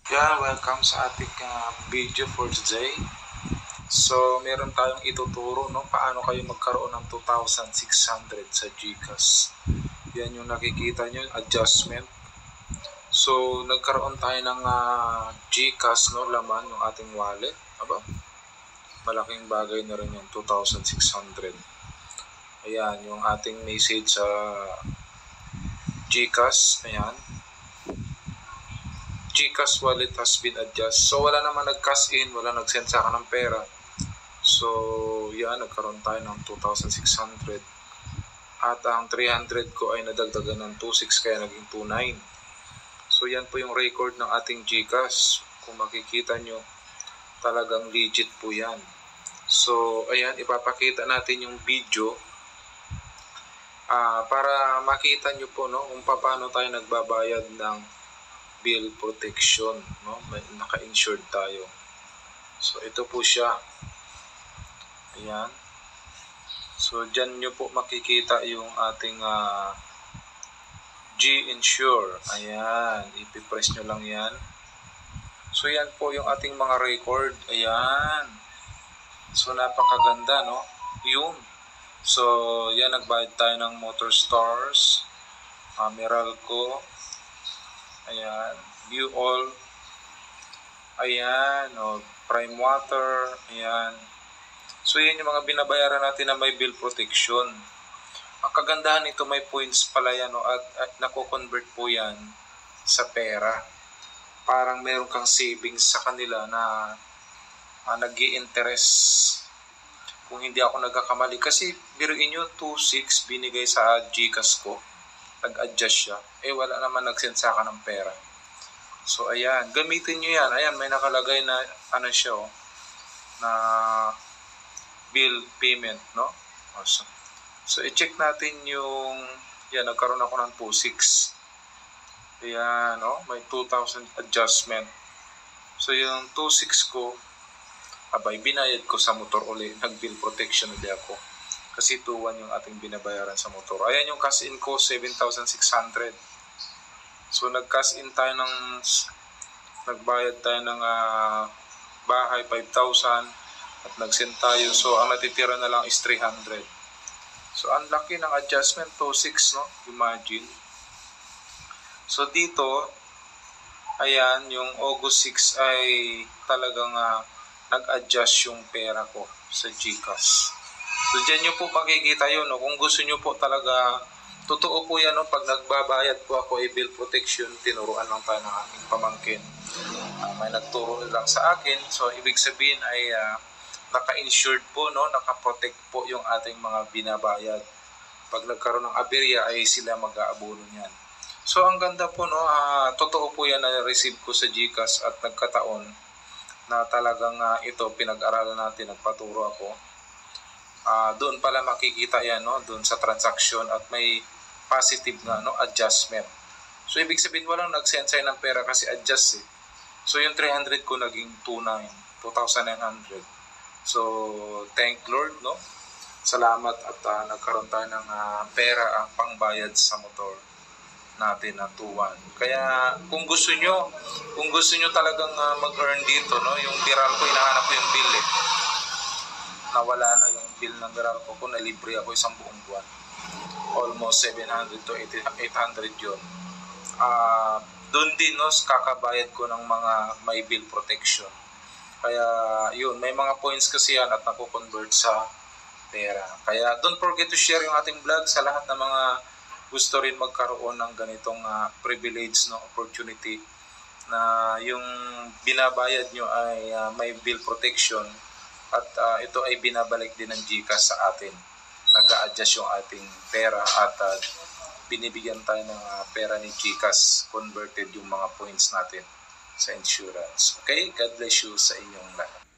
Yeah, welcome sa ating video for today. So, meron tayong ituturo, no, paano kayo magkaroon ng 2,600 sa GCash. Yan yung nakikita nyo, adjustment. So, nagkaroon tayo ng GCash, no, laman yung ating wallet. Aba, malaking bagay na rin yung 2,600. Ayan, yung ating message sa GCash. Ayan. GCash wallet has been adjusted. So, wala naman nag-cash in, wala nag-send sa akin ng pera. So, yan, nagkaroon tayo ng 2,600. At ang 300 ko ay nadagdagan ng 2,600 kaya naging 2,900. So, yan po yung record ng ating GCash. Kung makikita nyo, talagang legit po yan. So, ayan, ipapakita natin yung video para makita nyo po, no, kung paano tayo nagbabayad ng bill protection, no? Naka-insured tayo. So ito po siya. Ayan. So dyan nyo po makikita yung ating G-Insure. Ayan. Ipipress nyo lang yan. So yan po yung ating mga record. Ayan. So napakaganda, no? Yun. So yan, nagbayad tayo ng Motor Stars, Meralco. Ayan, view all. Ayan, Prime Water. Ayan. So, yan yung mga binabayaran natin na may bill protection. Ang kagandahan nito, may points pala yan, at nako-convert po yan sa pera. Parang meron kang savings sa kanila na nag-i-interest. Kung hindi ako nagkakamali. Kasi, biruin nyo, 2,600 binigay sa GCash ko. Nag-adjust siya. Wala naman nag-send sa akin ng pera. So, ayan. Gamitin nyo yan. Ayan, may nakalagay na, siya, na bill payment, no? So, i-check natin yung, yan, nagkaroon ako ng 2,600. Ayan, may 2,000 adjustment. So, yung 2,600 ko, binayad ko sa motor ulit. Nag-bill protection ulit ako. Kasi 2,100 yung ating binabayaran sa motor. Ayan yung cash in ko, 7,600. So nag-cash in tayo nagbayad tayo ng bahay, 5,000. At nag-send tayo. So ang natitira na lang is 300. So ang laki ng adjustment, 2,600, no? Imagine. So dito, ayan, yung August 6 ay talagang nag-adjust yung pera ko sa GCash. So, dyan nyo po makikita yun. Kung gusto nyo po talaga, totoo po yan. Pag nagbabayad po ako bill protection, tinuruan lang tayo ng aking pamangkin. May nagturo lang sa akin. So, ibig sabihin ay naka-insured po, naka-protect po yung ating mga binabayad. Pag nagkaroon ng aberya, ay sila mag-aabono niyan. So, ang ganda po, totoo po yan na receive ko sa GCash at nagkataon na talagang ito, pinag-aralan natin, nagpaturo ako. Doon pala makikita yan, doon sa transaction, at may positive na adjustment. So ibig sabihin walang nag-send sa'yo ng pera kasi adjust . So yung 300 ko naging 2,900. So thank Lord, salamat at nagkaroon tayo ng pera ang pangbayad sa motor natin na 2,100. Kaya kung gusto nyo talagang mag-earn dito, yung Meralco, hinahanap ko yung bill nawala na yung bill ng Meralco ko, na libre ako isang buong buwan. Almost 700 to 800 yun. Doon din, kakabayad ko ng mga may bill protection. Kaya yun, may mga points kasi yan at nakukonvert sa pera. Kaya don't forget to share yung ating vlog sa lahat ng mga gusto rin magkaroon ng ganitong privilege, opportunity na yung binabayad nyo ay may bill protection. At ito ay binabalik din ng GCash sa atin. Nag-a-adjust yung ating pera at binibigyan tayo ng pera ni GCash. Converted yung mga points natin sa insurance. Okay? God bless you sa inyong lahat.